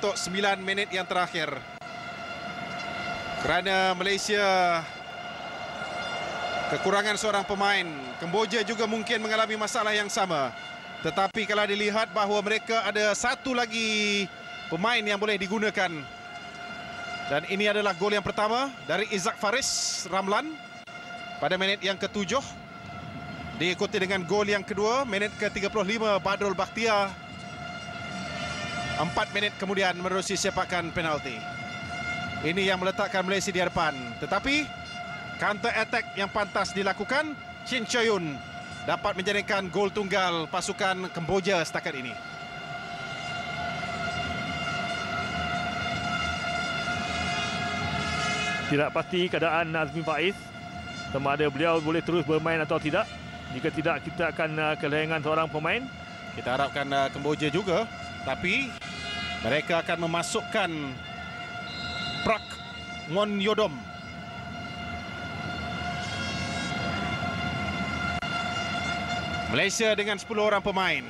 untuk 9 minit yang terakhir. Kerana Malaysia kekurangan seorang pemain, Kemboja juga mungkin mengalami masalah yang sama. Tetapi kalau dilihat bahawa mereka ada satu lagi pemain yang boleh digunakan. Dan ini adalah gol yang pertama dari Izzak Faris Ramlan pada minit yang ke-7. Diikuti dengan gol yang kedua, minit ke-35 Badrul Bakhtiar. 4 minit kemudian menerusi sepakan penalti. Ini yang meletakkan Malaysia di hadapan. Tetapi counter attack yang pantas dilakukan, Chin Choyun dapat menjadikan gol tunggal pasukan Kemboja setakat ini. Tidak pasti keadaan Nazmi Faiz, sama ada beliau boleh terus bermain atau tidak. Jika tidak, kita akan kehilangan seorang pemain. Kita harapkan Kemboja juga, tapi mereka akan memasukkan Prak Ngon Yodom. Malaysia dengan 10 orang pemain.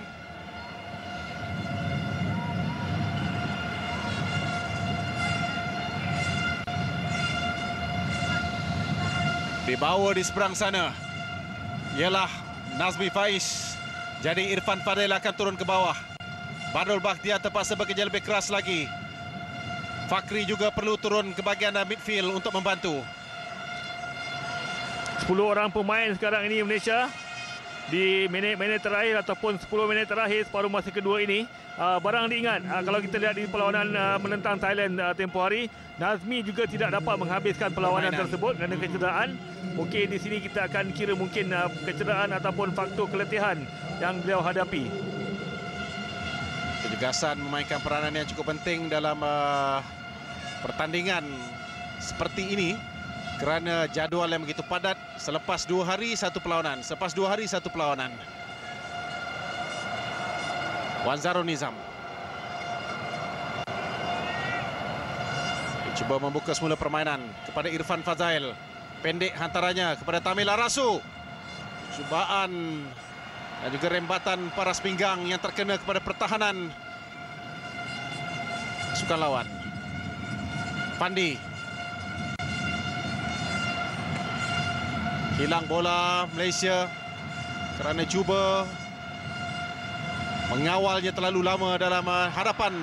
Dibawa di seberang sana ialah Nazmi Faiz. Jadi Irfan Fadil akan turun ke bawah. Badrul Bakhtiar terpaksa bekerja lebih keras lagi. Fakri juga perlu turun ke bahagian midfield untuk membantu. 10 orang pemain sekarang ini Malaysia di minit-minit terakhir ataupun 10 minit terakhir separuh masa kedua ini. Barang diingat, kalau kita lihat di perlawanan menentang Thailand tempoh hari, Nazmi juga tidak dapat menghabiskan perlawanan tersebut kerana kecederaan. Okey, di sini kita akan kira mungkin kecederaan ataupun faktor keletihan yang beliau hadapi. Kejegasan memainkan peranan yang cukup penting dalam pertandingan seperti ini kerana jadual yang begitu padat. Selepas 2 hari satu perlawanan, selepas 2 hari satu perlawanan. Wan Zarul Nizam cuba membuka semula permainan kepada Irfan Fazail. Pendek hantarannya kepada Tamil Arasu. Cubaan dan juga rembatan paras pinggang yang terkena kepada pertahanan pasukan lawan. Fandi. Hilang bola Malaysia kerana cuba mengawalnya terlalu lama dalam hadapan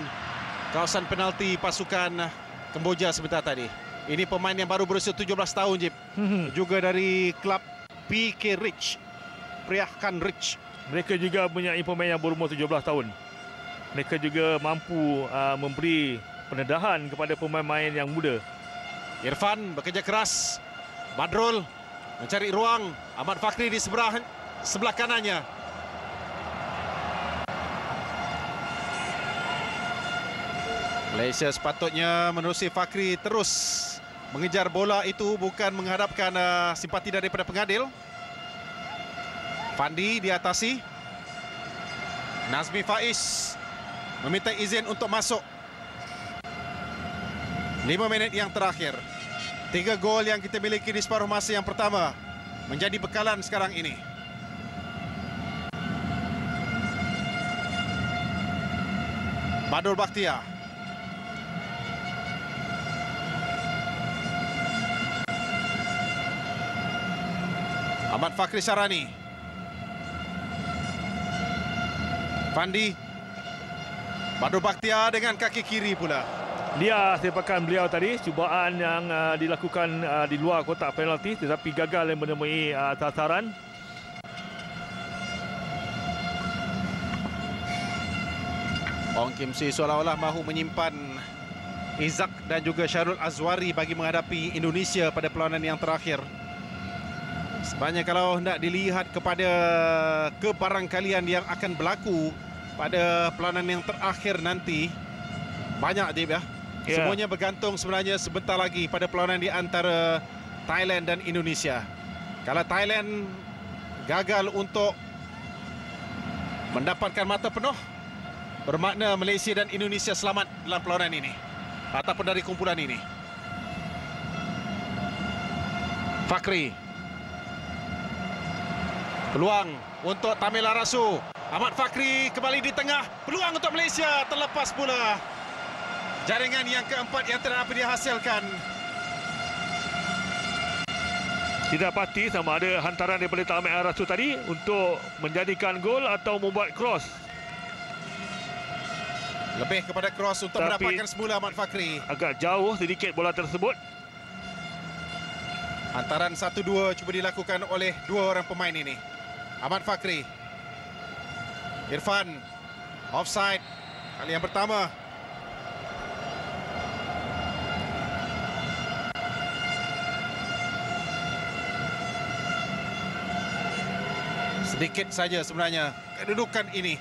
kawasan penalti pasukan Kemboja sebentar tadi. Ini pemain yang baru berusia 17 tahun, Jip. Juga dari klub PK Rich, Priahkan Rich. Mereka juga punya pemain yang berumur 17 tahun. Mereka juga mampu memberi pendedahan kepada pemain-pemain yang muda. Irfan bekerja keras. Badrul mencari ruang. Ahmad Fakri di sebelah kanannya. Malaysia sepatutnya menerusi Fakri terus mengejar bola itu, bukan menghadapkan simpati daripada pengadil. Fandi diatasi. Nazmi Faiz meminta izin untuk masuk. 5 minit yang terakhir. 3 gol yang kita miliki di separuh masa yang pertama menjadi bekalan sekarang ini. Badrul Bakhtiar. Ahmad Fakri Sarani. Fandi. Badrul Bakhtiar dengan kaki kiri pula. Dia sepakan beliau tadi, cubaan yang dilakukan di luar kotak penalti tetapi gagal menemui sasaran. Ong Kim Si seolah-olah mahu menyimpan Izzak dan juga Syarul Azwari bagi menghadapi Indonesia pada perlawanan yang terakhir. Sebenarnya kalau hendak dilihat kepada kebarangkalian yang akan berlaku pada perlawanan yang terakhir nanti, banyak, Dib, ya. Semuanya bergantung sebenarnya sebentar lagi pada perlawanan di antara Thailand dan Indonesia. Kalau Thailand gagal untuk mendapatkan mata penuh, bermakna Malaysia dan Indonesia selamat dalam perlawanan ini ataupun dari kumpulan ini. Fakri. Peluang untuk Tamil Arasu. Ahmad Fakri kembali di tengah. Peluang untuk Malaysia. Terlepas pula. Jaringan yang keempat yang tidak dapat dihasilkan. Tidak pasti sama ada hantaran daripada Tamil Arasu tadi untuk menjadikan gol atau membuat cross. Lebih kepada cross untuk mendapatkan semula Ahmad Fakri. Agak jauh sedikit bola tersebut. Hantaran 1-2 cuba dilakukan oleh dua orang pemain ini. Ahmad Fakri. Irfan. Offside. Kali yang pertama. Sedikit saja sebenarnya kedudukan ini.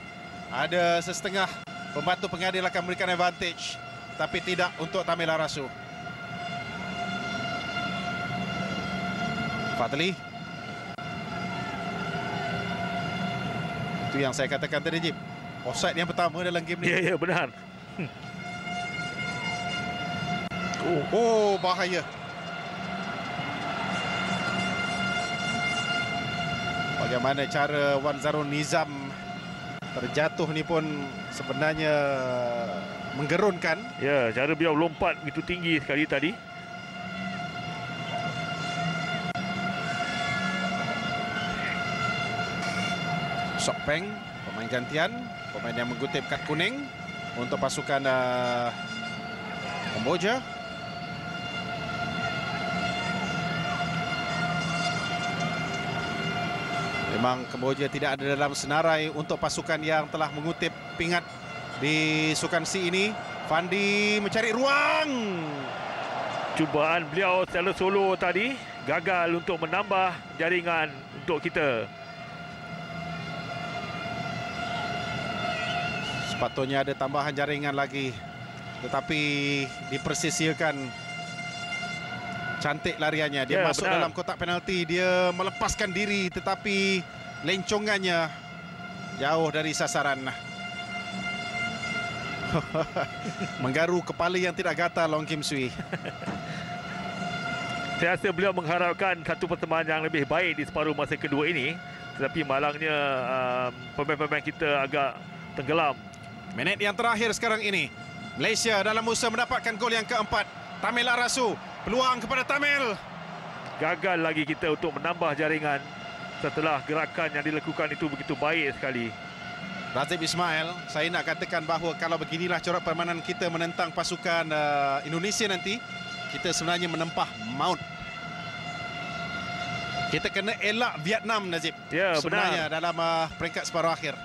Ada setengah pembantu pengadil akan memberikan advantage. Tapi tidak untuk Tamil Arasu. Fadli. Itu yang saya katakan tadi, Jip. Offside yang pertama dalam game ni. Ya, benar. Oh, bahaya. Bagaimana cara Wan Zarul Nizam terjatuh ni pun sebenarnya menggerunkan. Ya, cara beliau lompat begitu tinggi sekali tadi. Sok Peng, pemain gantian, pemain yang mengutip kad kuning untuk pasukan Kamboja. Memang Kamboja tidak ada dalam senarai untuk pasukan yang telah mengutip pingat di Sukan C ini. Fandi mencari ruang. Cubaan beliau secara solo tadi gagal untuk menambah jaringan untuk kita. Sepatutnya ada tambahan jaringan lagi, tetapi dipersisihkan. Cantik lariannya. Dia masuk benar. dalam kotak penalti. Dia melepaskan diri, tetapi lencongannya jauh dari sasaran. Menggaru kepala yang tidak gatal Long Kim Swee. Saya rasa beliau mengharapkan satu persembahan yang lebih baik di separuh masa kedua ini. Tetapi malangnya pemain-pemain kita agak tenggelam. Minit yang terakhir sekarang ini. Malaysia dalam usaha mendapatkan gol yang keempat. Tamil Arasu. Peluang kepada Tamil. Gagal lagi kita untuk menambah jaringan setelah gerakan yang dilakukan itu begitu baik sekali. Razif Ismail, saya nak katakan bahawa kalau beginilah corak permainan kita menentang pasukan Indonesia nanti, kita sebenarnya menempah maut. Kita kena elak Vietnam, Nazib. Ya, sebenarnya benar. dalam peringkat separuh akhir.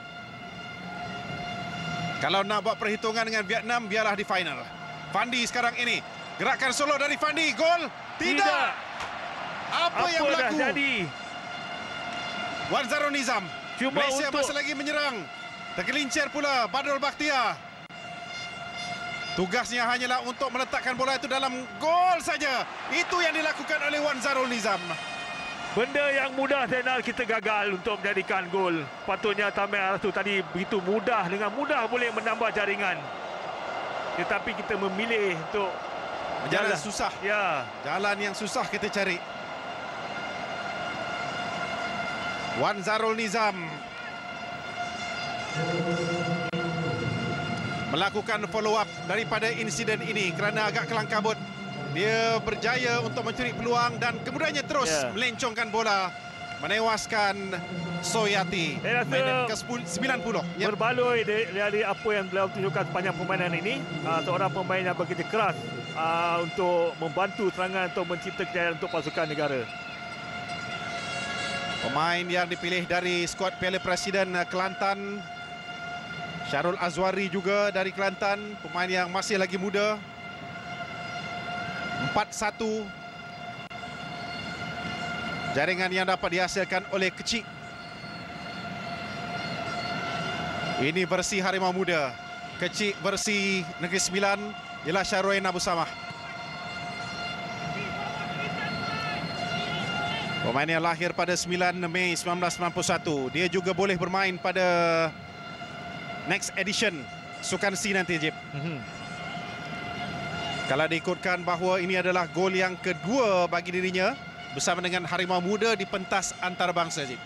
Kalau nak buat perhitungan dengan Vietnam, biarlah di final. Fandi sekarang ini. Gerakan solo dari Fandi. Gol? Tidak. Apa yang berlaku? Dah jadi? Wan Zarul Nizam. Cuma Malaysia masih lagi menyerang. Tergelincir pula Badrul Bakhtiar. Tugasnya hanyalah untuk meletakkan bola itu dalam gol saja. Itu yang dilakukan oleh Wan Zarul Nizam. Benda yang mudah Zainal kita gagal untuk menjadikan gol. Patutnya Tamil Arasu tadi begitu mudah, dengan mudah boleh menambah jaringan. Tetapi kita memilih untuk jalan susah. Ya, jalan yang susah kita cari. Wan Zarul Nizam melakukan follow up daripada insiden ini kerana agak kelang kabut. Dia berjaya untuk mencuri peluang dan kemudiannya terus melencongkan bola, menewaskan Soyati. Minit ke-90. Berbaloi dari apa yang beliau tunjukkan sepanjang permainan ini, seorang pemain yang bekerja keras untuk membantu serangan untuk mencipta kejayaan untuk pasukan negara. Pemain yang dipilih dari skuad Piala Presiden Kelantan, Syarul Azwari juga dari Kelantan, pemain yang masih lagi muda. 4-1. Jaringan yang dapat dihasilkan oleh Kecik. Ini versi Harimau Muda. Kecik versi Negeri Sembilan ialah Syarul Abu Samah. Pemain yang lahir pada 9 Mei 1991. Dia juga boleh bermain pada next edition Sukan C nanti, Jip. Kalau diikutkan bahawa ini adalah gol yang kedua bagi dirinya bersama dengan Harimau Muda di pentas antarabangsa, Jip.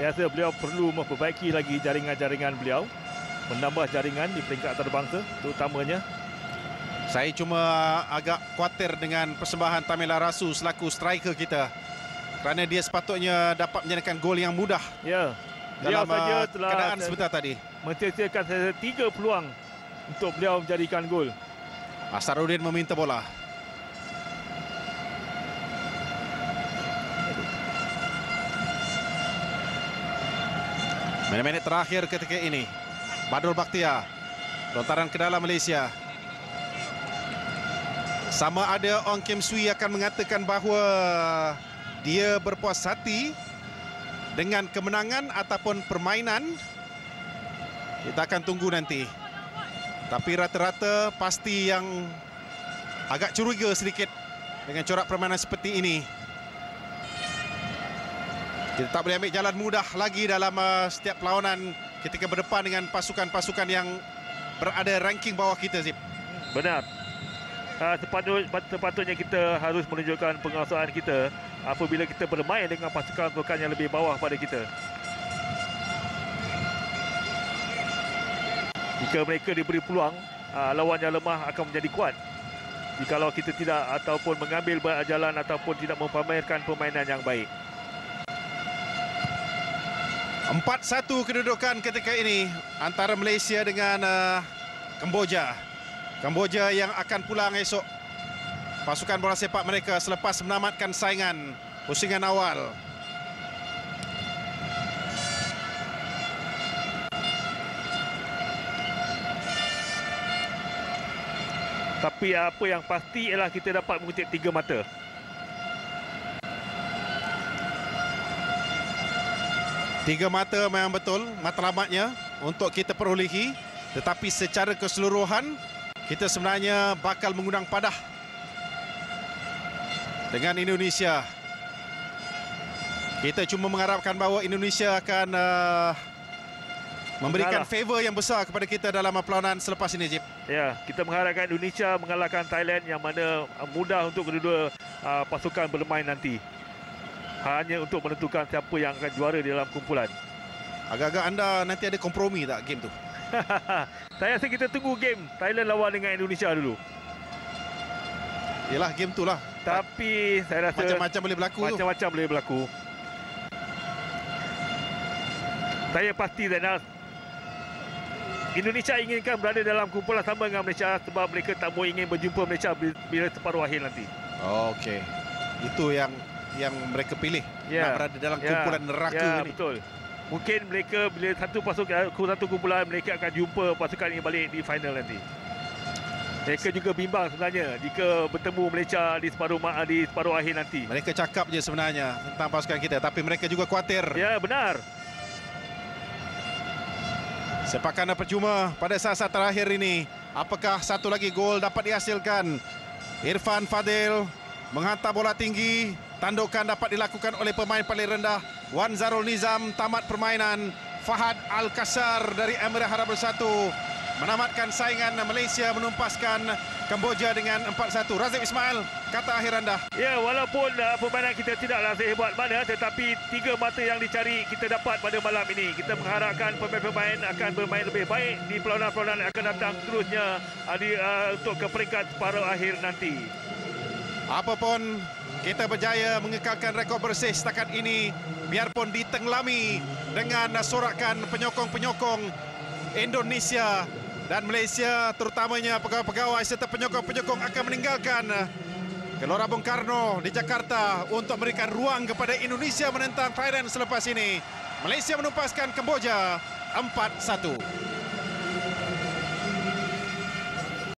Saya rasa beliau perlu memperbaiki lagi jaringan-jaringan beliau, menambah jaringan di peringkat antarabangsa terutamanya. Saya cuma agak khawatir dengan persembahan Tamela Rasu selaku striker kita, kerana dia sepatutnya dapat menjadikan gol yang mudah. Ya, dalam saja telah keadaan sebentar tadi menciptakan 3 peluang untuk beliau menjadikan gol. Asarudin meminta bola. Minit-minit terakhir ketika ini, Badrul Bakhtia, lontaran ke dalam Malaysia. Sama ada Ong Kim Swee akan mengatakan bahawa dia berpuas hati dengan kemenangan ataupun permainan. Kita akan tunggu nanti. Tapi rata-rata pasti yang agak curiga sedikit dengan corak permainan seperti ini. Kita tak boleh ambil jalan mudah lagi dalam setiap perlawanan ketika berdepan dengan pasukan-pasukan yang berada ranking bawah kita, Zip. Benar. Sepatutnya kita harus menunjukkan penguasaan kita apabila kita bermain dengan pasukan-pasukan yang lebih bawah pada kita. Jika mereka diberi peluang, lawan yang lemah akan menjadi kuat. Jikalau kita tidak ataupun mengambil jalan ataupun tidak memamerkan permainan yang baik. 4-1 kedudukan ketika ini antara Malaysia dengan Kemboja. Kemboja yang akan pulang esok. Pasukan bola sepak mereka selepas menamatkan saingan pusingan awal. Tapi apa yang pasti ialah kita dapat mengutip 3 mata. Tiga mata memang betul matlamatnya untuk kita perolehi, tetapi secara keseluruhan kita sebenarnya bakal mengundang padah dengan Indonesia. Kita cuma mengharapkan bahawa Indonesia akan memberikan favor yang besar kepada kita dalam perlawanan selepas ini, Jip. Ya, kita mengharapkan Indonesia mengalahkan Thailand yang mana mudah untuk kedua-dua pasukan bermain nanti. Hanya untuk menentukan siapa yang akan juara di dalam kumpulan. Agak-agak anda nanti ada kompromi tak game tu? Saya rasa kita tunggu game Thailand lawan dengan Indonesia dulu. Yelah, game tu lah. Tapi saya rasa macam-macam boleh berlaku. Macam-macam boleh berlaku. Saya pasti Zainal, Indonesia inginkan berada dalam kumpulan sama dengan Malaysia sebab mereka tak mahu ingin berjumpa Malaysia bila separuh akhir nanti. Okey. Itu yang mereka pilih, nak berada dalam kumpulan neraka ini. Betul. Mungkin mereka bila satu kumpulan mereka akan jumpa pasukan ini balik di final nanti. Mereka juga bimbang sebenarnya jika bertemu Malaysia di separuh akhir nanti. Mereka cakap je sebenarnya tentang pasukan kita, tapi mereka juga khawatir. Ya, benar. Sepakan percuma pada saat-saat terakhir ini. Apakah satu lagi gol dapat dihasilkan? Irfan Fadil menghantar bola tinggi. Tandukan dapat dilakukan oleh pemain paling rendah, Wan Zarul Nizam. Tamat permainan. Fahad Al-Kasar dari Emirat Arab Bersatu menamatkan saingan Malaysia, menumpaskan Kemboja dengan 4-1. Razif Ismail, kata akhir anda. Ya, walaupun permainan kita tidaklah sehebat mana, tetapi 3 mata yang dicari kita dapat pada malam ini. Kita mengharapkan pemain-pemain akan bermain lebih baik di perlawanan-perlawanan yang akan datang seterusnya untuk ke peringkat separuh akhir nanti. Apapun, kita berjaya mengekalkan rekod bersih setakat ini, biarpun ditenggelami dengan sorakan penyokong-penyokong Indonesia dan Malaysia, terutamanya pegawai-pegawai serta penyokong-penyokong akan meninggalkan Gelora Bung Karno di Jakarta untuk memberikan ruang kepada Indonesia menentang Thailand selepas ini. Malaysia menumpaskan Kemboja 4-1.